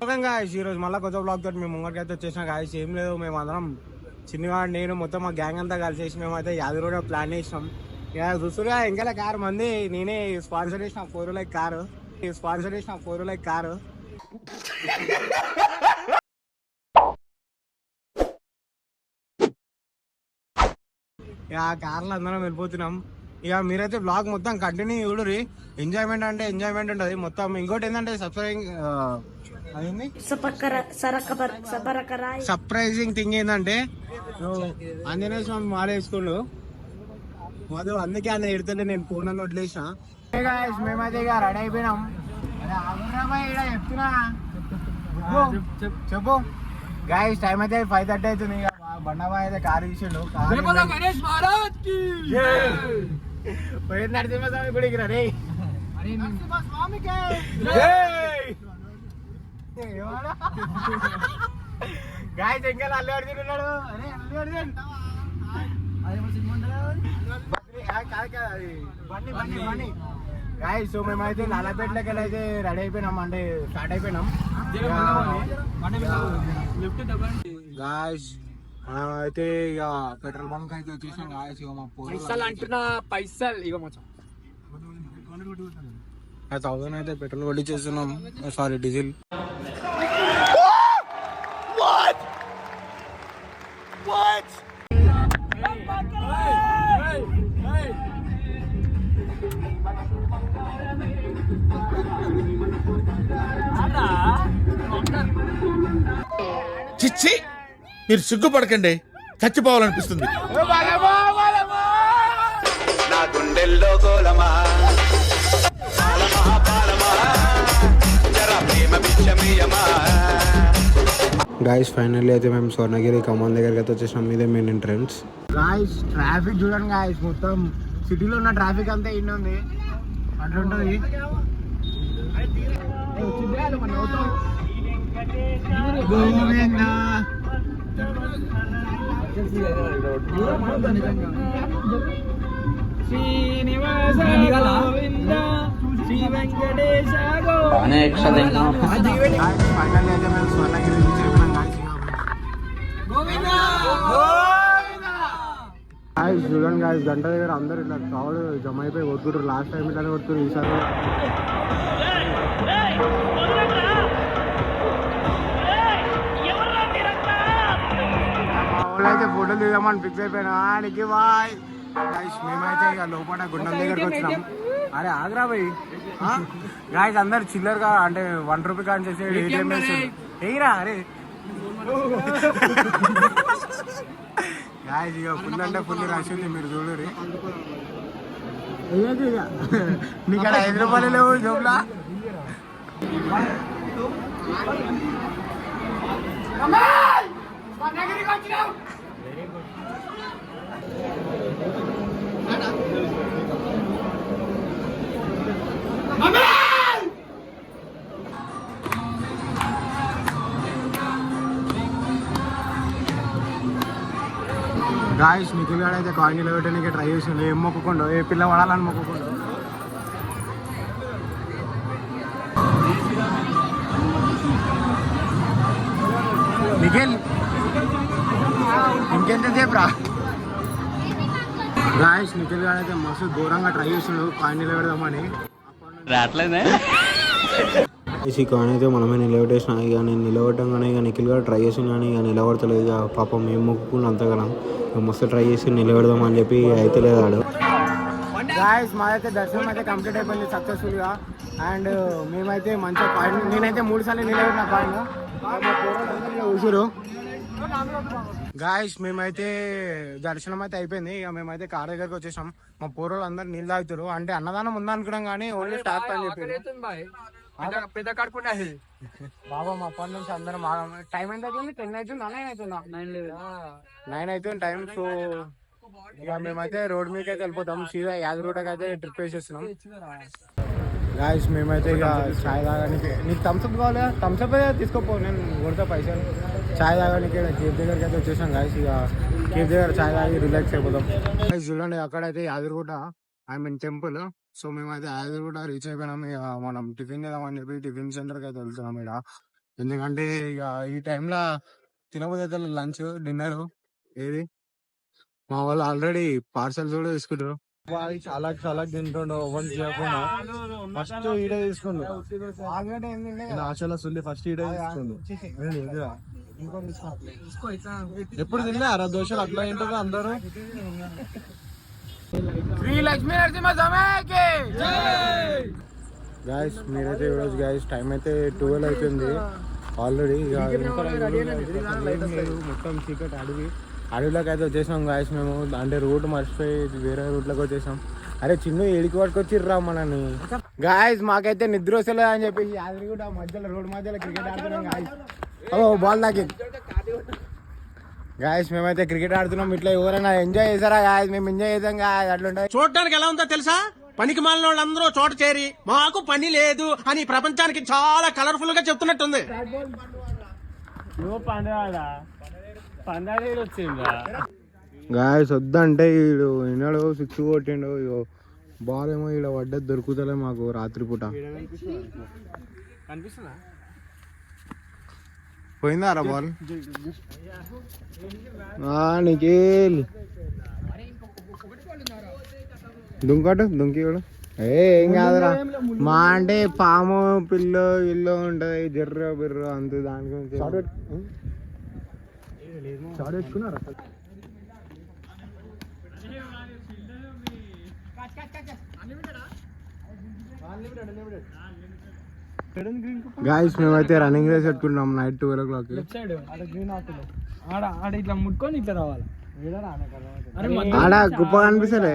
ఈ రోజు మళ్ళీ కొత్త బ్లాగ్ తోటి మేము ముంగడికైతే వచ్చేసిన గాయస్. ఏం లేదు, మేము అందరం చిన్నవాడు నేను మొత్తం మా గ్యాంగ్ అంతా కలిసేసి మేమైతే యాదగిరి కూడా ప్లాన్ చేసినాం. ఇక చూస్తుగా ఇంకా కారు మంది నేనే స్పాన్సర్ చేసిన 4 లైక్ కారు ఇక ఆ కార్లో అందరం వెళ్ళిపోతున్నాం. ఇక మీరైతే బ్లాగ్ మొత్తం కంటిన్యూ చూడరు. ఎంజాయ్మెంట్ అంటే ఎంజాయ్మెంట్ ఉంటుంది మొత్తం. ఇంకోటి ఏంటంటే సర్ప్రైజింగ్ థింగ్ ఏంటంటే ఆంజనేయ స్వామి మాల వేసుకుండు మధు, అందుకే ఆయన ఎడుతుంటే నేను ఫోన్ వదిలేసిన. మేమైతే ఇక రెడీ అయిపోయినాం. చెప్తున్నా చెప్పు గాయస్, టైం అయితే 5:30 అవుతుంది. ఇక బండబాయ్ అయితే కారు తీసిండు. పోయింది నరసింహస్వామి గుడికి రే. గాయస్ ఇంకా అల్లు అర్జున్ ఉన్నాడు. గాయస్ సో మేమైతే లాలాపేటలోకి వెళ్ళి అయితే రెడీ అయిపోయినాం, అంటే స్టార్ట్ అయిపోయినాం. గాయస్ అయితే ఇక పెట్రోల్ బంక్ అయితే వచ్చేసాం. గాయస్ ఇక మా పైసలు అంటున్నా పైసలు ఇక మొత్తం 1000 అయితే పెట్రోల్ కొట్టించేస్తున్నాం. Sorry diesel. చిచ్చి, మీరు సిగ్గుపడకండి, చచ్చిపోవాలనిపిస్తుంది. నా గుండెల్లో గోలమా గాయస్ ఫైనల్లీ అయితే మేము స్వర్ణగిరి ఖమ్మం దగ్గరికి అయితే వచ్చేసినాం. ఇదే మెయిన్ ఎంట్రన్స్. గాయస్ ట్రాఫిక్ చూడండి గాయస్, మొత్తం సిటీలో ఉన్న ట్రాఫిక్ అంతా ఇన్ని ఉంది అట్లుంటుంది. ఫైనల్లీ అయితే మేము స్వర్ణగిరి రీచ్ అయిపోయినాం గాయస్. చూడండి గాయస్, గంట దగ్గర అందరు ఇట్లా క్రౌడ్ జమ అయిపోయి కొట్టుకుంటారు. లాస్ట్ టైం ఇట్లానే కొడుతున్నారు, ఈసారి అయితే ఫోటోలు దిగామని ఫిక్స్ అయిపోయినా. నీకు బాయ్ గాయస్, మేమైతే ఇక లోపల గుండం దగ్గరకు వచ్చినాం. అరే ఆగ్రా పోయి గాయస్ అందరు చిల్లరగా అంటే 1 రూపీ కాని చేసి ఏటీఎం వేయరా. అరే గాయస్ ఇక ఫుల్ అంటే ఫుల్ రష్ ఉంది, మీరు చూడరు. నీకు 5 రూపాయలు లేవు జోబ్లా. గాయస్ నిఖిల్ గారు అయితే కాయిన్ నిలబెట్టడానికి ట్రై చేసిండు. ఏం మొక్కుకుండో, ఏ పిల్ల పడాలని మొక్కుకుండో. నిఖిల్ ఇంకెంతసేపు రా. గాయస్ నిఖిల్ గారు అయితే మస్తు ఘోరంగా ట్రై చేసిండు కాయిన్ నిలబెడదామని. ఈ కాయిన్ అయితే మనమే నిలబెట్టేసిన. ఇక నేను నిలబెట్టంగానే ఇక నిఖిల్ గారు ట్రై చేసిన కానీ ఇక నిలబడతలేదు. ఇక పాపం మేము మొక్కుకుని అంతగానం మస్తు ట్రై చేసి నిలబెడదాం అని చెప్పి అయితే లేదాడు. గాయస్ మాదైతే దర్శనం అయితే కంప్లీట్ అయిపోయింది సక్సెస్ఫుల్గా. అండ్ మేమైతే మంచిగా కాయిన్, నేనైతే 3 సార్లు నిలబెట్టిన కాయిన్ చూసారు. గాయస్ మేమైతే దర్శనం అయితే అయిపోయింది. ఇక మేమైతే కార్ దగ్గరకు వచ్చేసాం. మా పూర్వలు అందరు నీళ్ళు తాగుతారు, అంటే అన్నదానం ఉందనుకున్నాం కానీ ఓన్లీ స్టాప్ అని చెప్పారు. పెద్ద కడుపుండే బాబా మా పని నుంచి అందరం టైం ఎంత అవుతుంది? 10 అవుతుంది, 9 అవుతుందా? 9 అవుతుంది టైం. సో ఇక మేమైతే రోడ్ మీదకి అయితే వెళ్ళిపోతాం. సీదా యాదగిరిగుట్టకి అయితే ట్రిప్ వేసేస్తున్నాం. గాయస్ మేమైతే ఇక చాయ్ తాగడానికి, నీకు థమ్స్అప్ కావాలి, థమ్స్అప్ అయితే తీసుకోపో, నేను కొడతా పైసలు. చాయ్ తాగడానికి కేఫ్ దగ్గరికి అయితే వచ్చేసాం గాయస్. ఇక కేఫ్ దగ్గర చాయ్ తాగి రిలాక్స్ అయిపోతాం. చూడండి అక్కడైతే Yadagirigutta I mean temple. So మేమైతే యాదగిరిగుట్ట రీచ్ అయిపోయినాం. ఇక మనం టిఫిన్ చేద్దామని చెప్పి టిఫిన్ సెంటర్కి అయితే వెళ్తున్నాం. ఇక్కడ ఎందుకంటే ఇక ఈ టైంలో తినబోతే లంచ్ డిన్నర్ ఏది మా వాళ్ళు ఆల్రెడీ పార్సల్స్ కూడా తీసుకుంటారు. చాలా చాలా తింటుండు ఓపెన్ చేయకుండా ఫస్ట్ ఈడే తీసుకుండు. ఆశలో సుల్లి ఫస్ట్ ఈడే తీసుకుండు. ఎప్పుడు తిన్నారా దోశలు అట్లా ఏంటో అందరూ. శ్రీ లక్ష్మీ నరసింహ స్వామికి గాయస్ మీరైతే ఈరోజు గాయస్ టైం అయితే 12 అవుతుంది ఆల్రెడీ. మొత్తం చీకటి అడవిలోకి అయితే వచ్చేసాం గాయస్ మేము. అంటే రూట్ మర్చిపోయి వేరే రూట్లోకి వచ్చేసాం. అరే చిన్న ఏడికి పట్టుకొచ్చిర్రా మనని గాయస్. మాకైతే నిద్ర వస్తలేదు అని చెప్పేసి యాదగిరిగుట్ట మధ్యలో రోడ్డు మధ్యలో క్రికెట్ ఆడుతున్నాం గాయస్. ఓ బాల్ తాకి గాయస్ మేమైతే క్రికెట్ ఆడుతున్నాం. ఇట్లా ఎవరైనా ఎంజాయ్ చేశారా గాయస్? మేము ఎంజాయ్ చేసాం గాయస్. అట్లుంటాయి. చూడడానికి ఎలా ఉందో తెలుసా? పనికి మాలిన వాళ్ళందరూ చోట చేరి మాకు పని లేదు అని ప్రపంచానికి చాలా కలర్ఫుల్ గా చెప్తున్నట్టుంది. గాయస్ వద్దంటే వీడు విన్నాడు 6 కొట్టిండు. బాల్ ఏమో ఇక్కడ పడ్డది దొరుకుతలే మాకు రాత్రిపూట. పోయిందారా బాల్? నీకేం దుంకటు దుంకి కూడా ఏం కాదురా. మా అంటే పాము పిల్లు ఇల్లు ఉంటది జర్ర బిర్ర అంతే. దాని గురించి గాయస్ మేమైతే రన్నింగ్ రేస్ పెట్టుకుంటాం నైట్ 12 o'clock. ఇట్లా ముట్టుకొని ఇట్లా రావాలి. ఆడ కుప్ప కనిపిస్తలే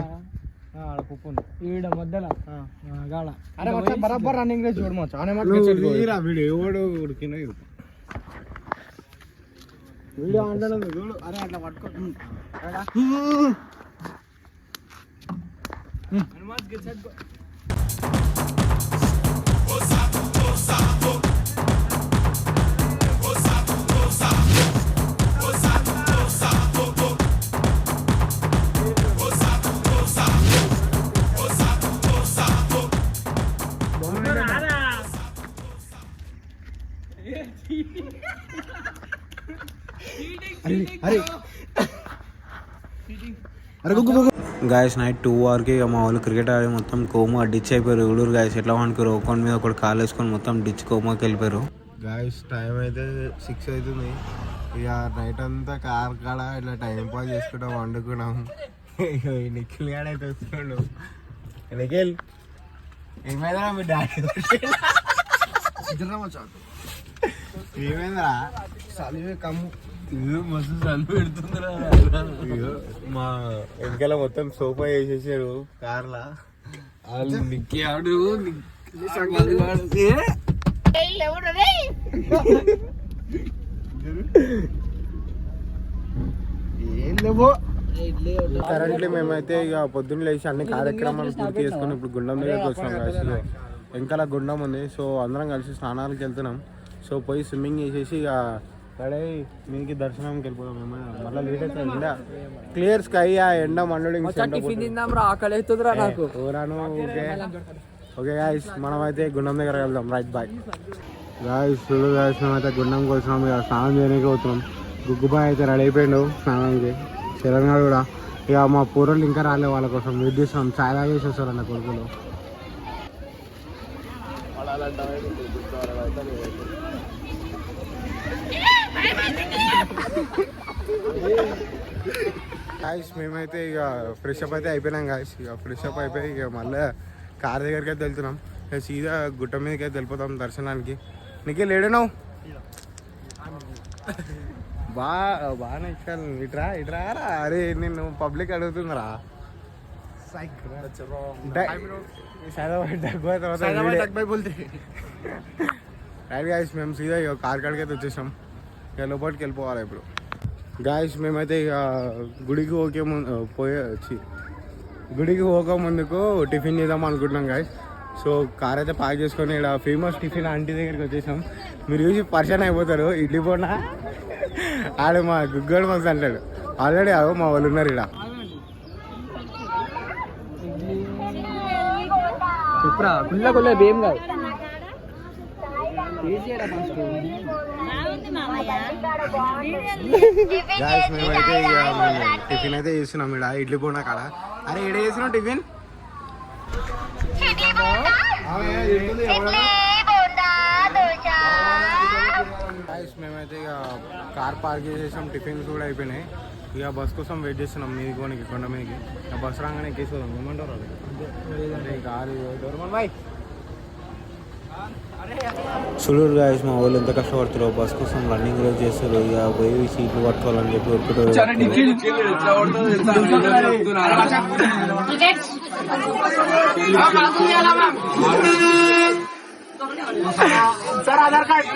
బరాబర్ రన్నింగ్ రేస్ చూడమచ్చు. వీడు ఉడికిన వీడియో అంటే చూడు. అరే అట్లా పట్టుకో. గాయస్ నైట్ 2 వరకు ఇక మా వాళ్ళు క్రికెట్ ఆడి మొత్తం కోమా డిచ్ అయిపోయారు. ఎవడూరు గాయస్ ఎట్లా అనుకోరు ఒకటి మీద ఒకటి కాలు వేసుకొని మొత్తం డిచ్ కోమాకి వెళ్ళిపోయారు. గాయస్ టైం అయితే 6 అవుతుంది. ఇక నైట్ అంతా కార్ కాడ ఇట్లా టైం పాస్ చేసుకుంటాం వండుకున్నాం. ఇక నిఖిల్ గాడ అయితే వస్తున్నాడు. నిఖిల్ ఏమైందా మీ డాడీ ఏమైందా? చలివే కమ్ము మస్తు చలి పెడుతుందిరా. మా వెనకాల మొత్తం సోఫా వేసేసారు కార్లా. నిక్కి ఆడు కరెంట్లీ మేమైతే ఇక పొద్దున్న లేచి అన్ని కార్యక్రమాలు పూర్తి చేసుకుని ఇప్పుడు గుండం దగ్గరకు వచ్చినాం కలిసి. వెనకాల గుండం ఉంది. సో అందరం కలిసి స్నానాలకు వెళ్తున్నాం. సో పోయి స్విమ్మింగ్ చేసేసి ఇక అక్కడే మీకు దర్శనంకి వెళ్ళిపోదాం. మళ్ళీ లేట్ అవుతుంది. క్లియర్ స్కై ఆ ఎండ మండలి ఓకే గాయస్ మనమైతే గుండం దగ్గర వెళ్దాం. Right bye guys. చూడు గాయస్ మేమైతే గుండంకి వచ్చినాం. ఇక స్నానం చేయడానికి అవుతున్నాం. గుగ్గుబాయ్ అయితే రెడీ అయిపోయిండు స్నానానికి. తెలంగాణ కూడా ఇక మా పూర్వలు ఇంకా రాలే. వాళ్ళ కోసం వెయిట్ చేస్తున్నాం. చాలా చేసేస్తారు అన్న కొడుకులు. గాయస్ మేమైతే ఇక ఫ్రెష్ అప్ అయితే అయిపోయినాం గాయస్. ఇక ఫ్రెష్ అప్ అయిపోయి ఇక మళ్ళీ కార్ దగ్గరికి అయితే వెళ్తున్నాం. ఇక సీదా గుట్ట మీదకి అయితే వెళ్ళిపోతాం దర్శనానికి. నీకే లేడనావు బాగా ఇట్రా ఇట్రారా. అరే నేను పబ్లిక్ అడుగుతుందిరా. రైట్ గాయస్ మేము సీదా ఇక కార్ కాడికి అయితే వచ్చేసాం. ఇక లోపలికి వెళ్ళిపోవాలి ఇప్పుడు. గాయస్ మేమైతే ఇక గుడికి పోక ముందుకు టిఫిన్ చేద్దాం అనుకుంటున్నాం గాయస్. సో కార్ అయితే పార్క్ చేసుకొని ఇక్కడ ఫేమస్ టిఫిన్ ఆంటీ దగ్గరికి వచ్చేసాం. మీరు చూసి పరిచయం అయిపోతారు. ఇడ్లీ పోనా ఆడ మా గుగ్గోడు మస్తు అంటాడు. ఆల్రెడీ మా వాళ్ళు ఉన్నారు ఇక్కడ. చెప్పురా కుళ్ళ ఏం కాదు. గాయస్ మేమైతే ఇక టిఫిన్ అయితే చేస్తున్నాం ఇక్కడ ఇడ్లీ బోండా కాడ. అరే ఈడ చేసినాం టిఫిన్ గాయస్ మేమైతే ఇక కార్ పార్క్ చేసేసాం, టిఫిన్స్ కూడా అయిపోయినాయి. ఇక బస్ కోసం వెయిట్ చేస్తున్నాం మీదికి పోనీకి కొండ మీదకి. ఇక బస్ రాగానే ఎక్కేసుకోదాం. ఏమంటారు అది కారు బాయ్ సులూరు గాయస్. మా వాళ్ళు ఎంత కష్టపడుతారో బస్ కోసం రన్నింగ్ రేస్ చేస్తారు. ఇక పోయి సీట్లు పట్టుకోవాలని చెప్పి ఒక్కటో సార్ ఆధార్ కార్డ్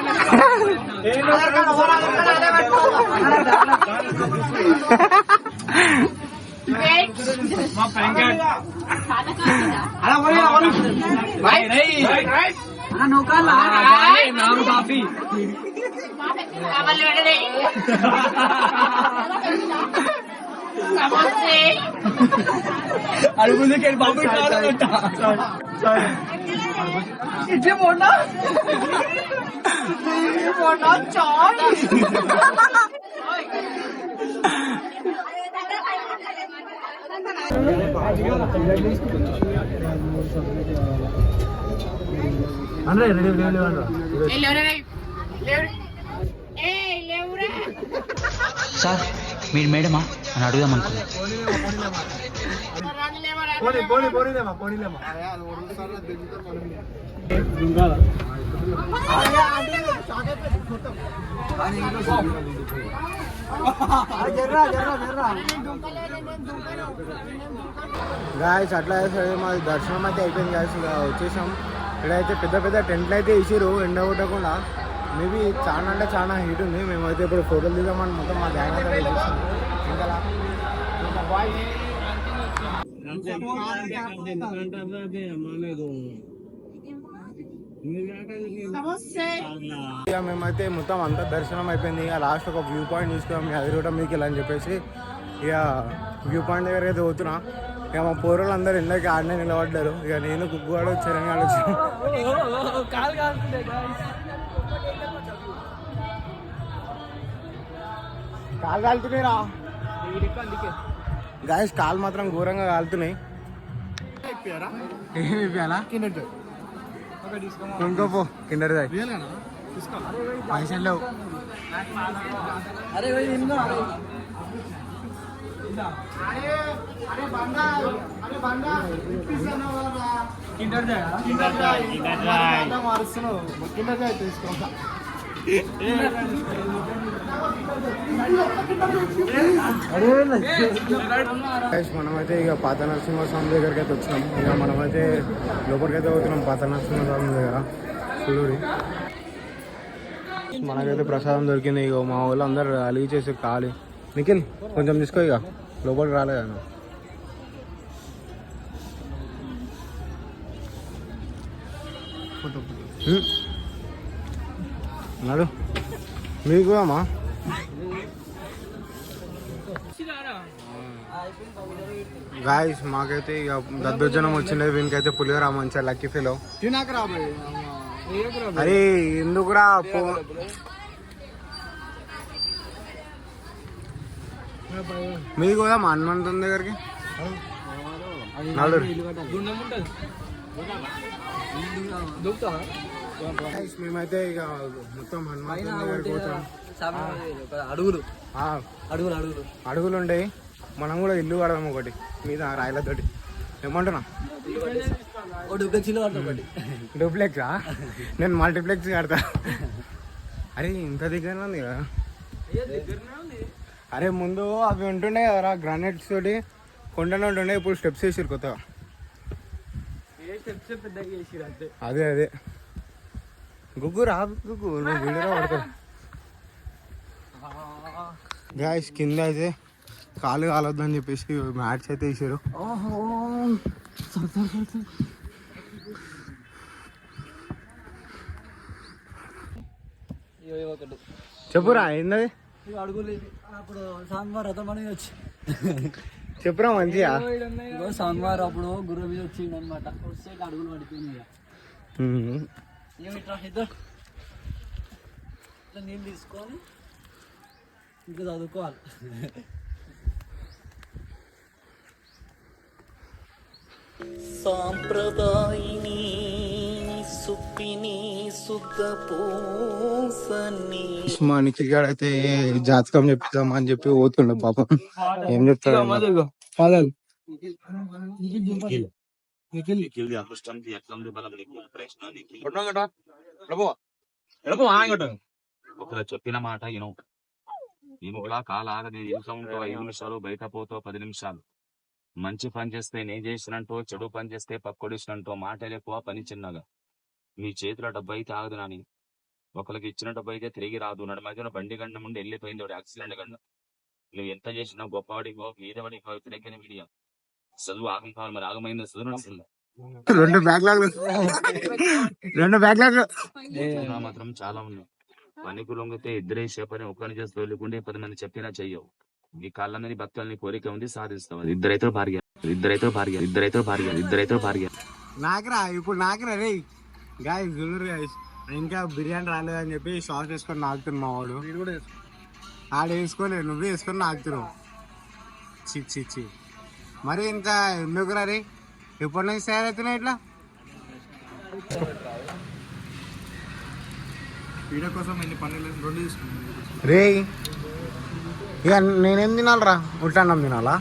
బాబు ఇడ్లీ బోండా చాలు. సార్ మీరు మేడమా అని అడుగుదాం అనుకున్నా. గాయస్ అట్లా సరే మాది దర్శనం అయితే అయిపోయింది గాయస్. ఇక వచ్చేసాం. ఇక్కడైతే పెద్ద పెద్ద టెంట్లు అయితే వేసారు ఎండ కొట్టకుండా. మేబీ చాలా అంటే చాలా హీట్ ఉంది. మేమైతే ఇప్పుడు ఫోటోలు దిగామని మొత్తం మా గ్యాంగ్ అంతా వేసేసాం. ఇక మేమైతే మొత్తం అంతా దర్శనం అయిపోయింది. ఇక లాస్ట్ ఒక వ్యూ పాయింట్ చూసుకున్నాం అది కూడా మీకు ఇలా అని చెప్పేసి ఇక వ్యూ పాయింట్ దగ్గర అయితే పోతున్నా. ఇక మా పోరలు అందరూ ఇందాక ఆడనే నిలబడ్డారు. ఇక నేను కుగ్గువాడు చరణ్ ఆలోచన కాలు కాలుతున్నాయిరా గాయస్. కాలు మాత్రం ఘోరంగా కాలుతున్నాయి. ఏమి ఇప్పాలా ఇంకోపో కిండర్ పైసలు లేవు. మనమైతే ఇక పాత నరసింహస్వామి దగ్గరికి అయితే వచ్చినాం. ఇక మనమైతే లోపలికైతే పోతున్నాం పాత నరసింహస్వామి దగ్గర సులూరి. మనకైతే ప్రసాదం దొరికింది. ఇక మా వాళ్ళు అందరు అలిగి చేసి ఖాళీ. నిఖిల్ కొంచెం తీసుకో. ఇక లోపలికి రాలేదు నాడు మీకు అమ్మా. గాయస్ మాకైతే ఇక దద్దోజనం వచ్చింది. వీనికైతే పులిహోర మంచిగా లక్కీ ఫీల్. అరే ఎందుకురా మీకు కూడా మా హనుమంతుని దగ్గరికి మేమైతే ఇక మొత్తం హనుమంతుని దగ్గరికి పోతాం. అడుగులు ఉంటాయి. మనం కూడా ఇల్లు కడదాం ఒకటి మీద రాయలతోటి. ఏమంటున్నా డూప్లెక్సా? నేను మల్టీప్లెక్స్ కడతా. అరే ఇంత దగ్గరనే ఉంది కదా. అరే ముందు అవి ఉంటుండే కదరా గ్రానైట్స్ తోటి కొండనే ఉంటుండే. ఇప్పుడు స్టెప్స్ వేసిరు కొత్తగా. అదే అదే గుగ్గు రా గుగ్గు నువ్వు వీడియోలో పడతావు. గాయస్ కింద అయితే కాలు కాలొద్దని చెప్పేసి మ్యాట్స్ అయితే వేసారు. చెప్పురా ఏంటది? అప్పుడు సాంబార్ అతమని వచ్చి చెప్పురా మంచిగా. సాంబార్ అప్పుడు గుర్ర మీద వచ్చింది అనమాట. వస్తే అడుగులు పడిపోయింది. నీళ్ళు తీసుకొని ఇంకా చదువుకోవాలి. సాంప్రదాయిని సుప్పిని సుఖ పూసని ఉస్మానికి అయితే జాతకం చెప్పిద్దాం అని చెప్పి పోతుండే పాపం. ఏం చెప్తాడు పాదాలు ఒకరు చెప్పిన మాట విను. ఇంట్లో కాలాగని ఇంట్లో ఉంటావు 5 నిమిషాలు, బయట పోతావు 10 నిమిషాలు. మంచి పని చేస్తే నేను చేసినంటో, చెడు పని చేస్తే పక్కొడిసినంటో. మాటలు ఎక్కువ, పని చిన్నగా. మీ చేతిలో డబ్బు అయితే ఆగదు నాని. ఒకరికి ఇచ్చిన డబ్బు అయితే తిరిగి రాదు. నడు మధ్యన బండి గండం ఉండి వెళ్ళిపోయింది వాడు, యాక్సిడెంట్ గండం. నువ్వు ఎంత చేసినా గొప్పవాడికో మీదవాడికో వ్యతిరేకమైన మీడియా. చదువు ఆగం కావాలి, మరి ఆగమైంది చదువు అసలు. 2 బ్యాక్లాగ్ మాత్రం చాలా ఉన్నాయి. పనికి లొంగితే ఇద్దరే చేపని ఒక్కరిని చేసి తోలుకుంటే 10 మంది చెప్పినా చెయ్యవు. నీ కాళ్ళని భక్తులని కోరిక ఉంది, సాధిస్తావు. ఇద్దరైతే భార్య, ఇద్దరైతే భార్య, ఇద్దరైతే భార్య, ఇద్దరైతే భార్య. నాకురా ఇప్పుడు నాకురా రే గాయస్ జులూరు గాయస్. ఇంకా బిర్యానీ రాలేదని చెప్పి సాస్ వేసుకొని నాకుతున్నావు. మా వాడు ఆడ వేసుకోలేదు, నువ్వే వేసుకొని నాకుతున్నావు. చి మరి ఇంకా ఎందుకురా రే? ఎప్పటి నుంచి తయారవుతున్నాయి ఇట్లా? వీడియో కోసం ఎన్ని పనులు 2 తీసుకున్నాను రే ఇక నేనేం తినాలరా? ఉల్టన్నం తినాలా?